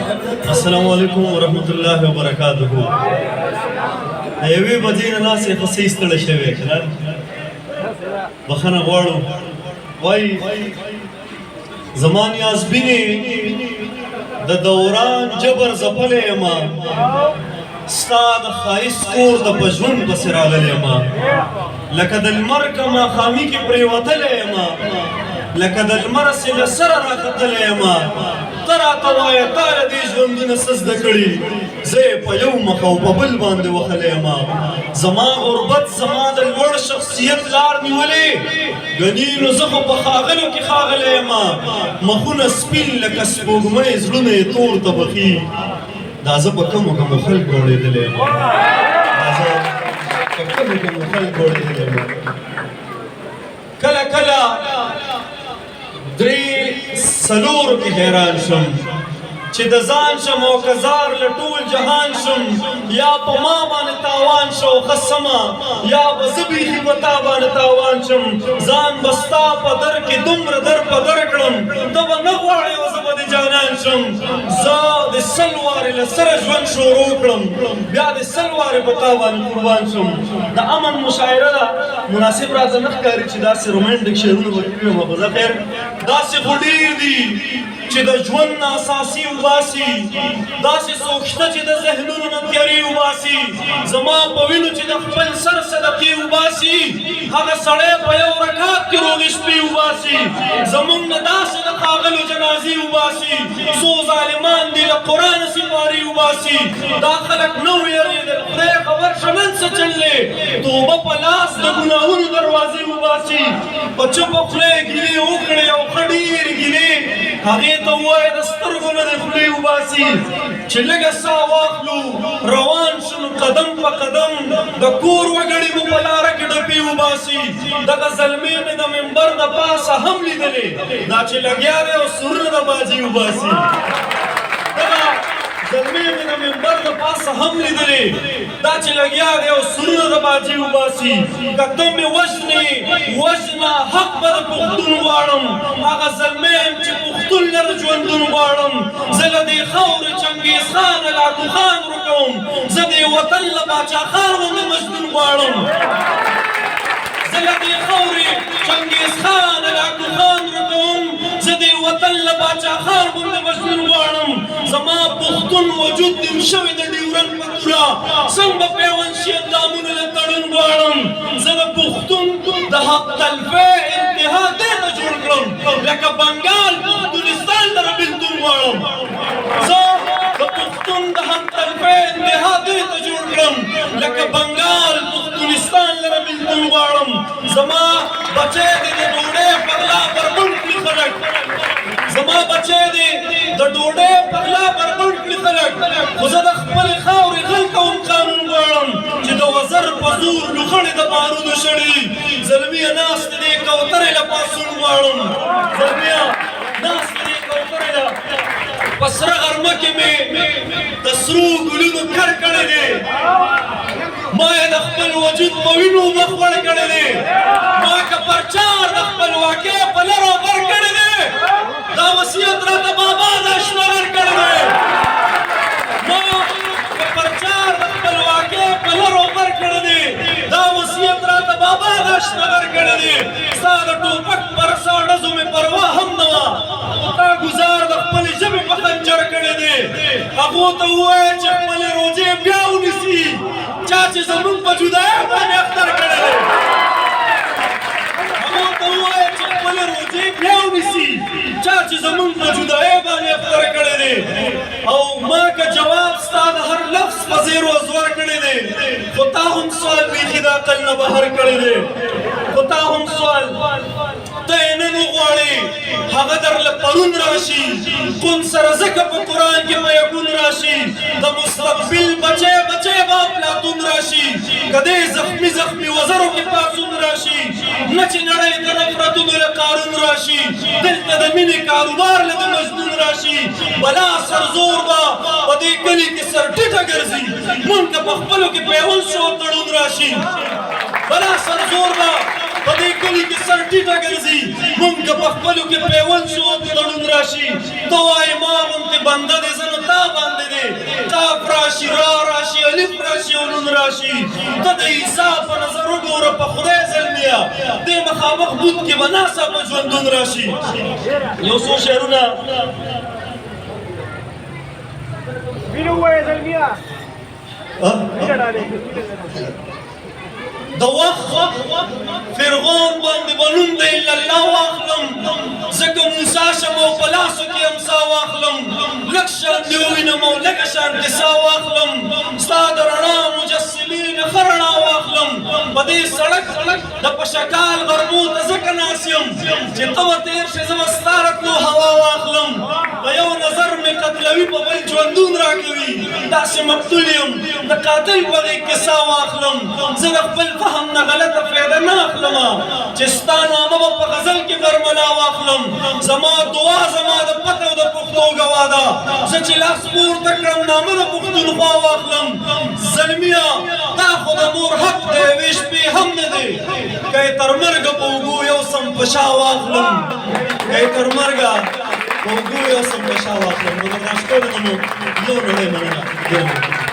السلام علیکم ورحمت الله وبرکاته. یوې بجې نه ناستې خو څه ستړی شوی که نه بخښنه غواړو. وایي زما نیازبینې د دوران جبر ځپلی یمه ستا د ښایست کور د په ژوند پسې راغلی یمه لکه د لمر که ماښامي کې پرېوتلی یمه لکه د لمر سې له سره راختلی یمه ته راته وایه تا له دې ژوندونه څه زده کړي زه یې په یو مخ او په بل باندې وهلی یمه زما غربت زما د لوړ شخصیت لار نیولې ګنې نو زه خو په ښاغلو کې ښاغلی یمه مخونه سپین لکه سپوږمۍ زړونه یې تور تبخي دا زه په کومو کومو خلکو اورېدلی یم دا زه په کومو کومو خلکو اورېدلی یم کله کله درې څلورو کې حیران شم چې د ځان شم او که زار له ټول جهان شم یا په ما باندې تاوان شو ښه سمه یا به زه بیخي په تا باندې تاوان شم ځان به ستا په در کې دومره در په در کړم ته به نه غواړې او زه به د جانان شم زه د سل وارې له سره ژوند شروع کړم بیا د سل وارې په تا باندې قربان شم د امن مشاعره ده مناسب راته نه ښکاري چې داسې رومانټیک شعرونه به ووایم خو زه خیر داسې خو ډېر دي چې د ژوند نه اساسي وباسي داسې څوک شته چې د ذهنونو نه تیارې وباسي زما په وینو چې د خپل سر صدقې وباسي هغه سړی په یو رکعت کې روغې شپې وباسي زموږ نه داسې د ښاغلو جنازې وباسي څو ظالمان دي له قرآن سپارې وباسي دا خلک نه ویرېدل خدای خبر شه نن څه چل دی توبه په لاس د ګناهونو دروازې وباسي په چوپه خوله یې ګیلې وکړې او ښه ډېرې ګیلې هغې ته ووایه د سترګو نه دې خولې وباسي چې لږه ساه واخلو روان شو قدم په قدم د کور وګړي مو په لاره کې ډپې وباسي دغه زلمې مې د منبر د پاسه هم لیدلې دا چې لګیا دی او سرونه د بازي وباسي دغه زلمې مې د منبر د پاسه هم لیدلې دا چې لګیا دی او سرونه د بازي وباسي که ته مې وژنې وژنه حق به د پښتون غواړم هغه زلمی یم چې پښتون لره ژوندون غواړم زه له دې خاورې چنګیز خان لاکو خان ورکوم زه دې وطن له باچا خان غوندې مجنون غواړم زه له دې خاورې چنګیز خان لاکو خان ورکوم زه دې وطن له باچا خان غوندې مجنون غواړم زما پښتون وجود نیم شوی د ډیورنډ په توره څنګه به پیوند شي اندامونه له تړون غواړم زه د پښتون د حق تلفۍ انتها دې ته جوړ کړم لکه بنګال پښتونستان لره بېلتون غواړم زه د پښتون د حق تلفۍ انتها دې ته جوړ کړم لکه بنګال پښتونستان لره بېلتون غواړم زما بچی دې د ډوډۍ پغلا بربنډ کړي خلک زما بچی دې د ډوډۍ پغلا بربنډ کړي خلک خو زه د خپلې خاورې غل کوم قانون غواړم چې د وزر په زور لوخړې د بارودو شړي زلمیه ناست دې کوترې له پاڅون غواړم زلمیه ناست دې کوترې له په سره غرمه کې مې د سرو ګلونو کر کړی دی ما یې د خپل وجود په وینو مخ وړ کړی دی ما که پرچار د خپلواکۍ په لر او بر کړی دی دا وصیت راته بابا دا شنغر کړی دی ما که پرچار د خپلواکۍ په لر او بر کړی دی دا وصیت راته بابا دا شنغر کړی دی ستا د ټوپک پر ساړزو مې پروا هم نه وه خو تا ګزار د خپلې ژبې په خنجر کړی دی هغو ته ووایه چې خپلې روژې بیا ونیسي چا چې زموږ په جدایۍ باندې اختر کړی دی هغو ته ووایه چې خپلې روژې بیا ونیسي چا چې زموږ په جدایۍ باندې اختر کړی دی او ما که جواب ستا د هر لفظ په زیر و زور کړی دی خو تا هم سوال بیخي د عقل نه بهر کړی دی خو تا هم سوال ته یې نن وغواړې هغه درله پرون راشي کون سره ځکه په قرآن کې به یکون راشي د مستقبل بچی بچی به افلاطون راشي که دې زخمي زخمي وزرو کې پاڅون راشي نه چې نړۍ ته نفرتونو له قارون راشي دلته د مینې کاروبار له د مجنون راشي بلا سرزور به په دې کلي کې سر ټیټه ګرځي مونږ که په خپلو کې پیوند شو تړون راشي بلا سرزور به په دې کلي کې سر ټیټه ګرځي مونږ که په خپلو کې پیوند شو تړون راشي ته وایې ما غوندې بنده دې زه نو تا راشي ته د عیسی په نظر وګوره په خدای زلمیا دې مخامخ بوت کې به ناڅاپه ژوندون راشي یو څو شعرونه وینو وایه زلمیا د وخت فرعون باندې بنوم د الا الله واخلم ځکه موسی شم او په لاسو کې امسا واخلم لږ شان دې ووینم او لږه شان کیسه واخلم ستا د رڼا مجسمین ښه رڼا واخلم په دې سړک د پشکال غربو ته ځکه ناست یم چې ته به تېر شې زه به ستا راتلو هوا واخلم په یو نظر مې قتلوي په بل ژوندون راکوي داسې مقتول یم د قاتل په غېږ کې ساه واخلم زه د خپل فهم نه غلطه فایده نه اخلم چې ستا نامه به په غزل کې برملا واخلم زما دعا زما د پته او د پښتو ګواه ده زه چې لاس پورته کړم نامه د پښتونخوا واخلم زلمیا دا خو د مور حق دی یوې شپې هم نه دی که یې تر مرګه په اوږو یو سم په شا واخلم که یې تر مرګه په اوږو یو سم په شا واخلم نو د دا شپې نه مو یو نړۍ مننه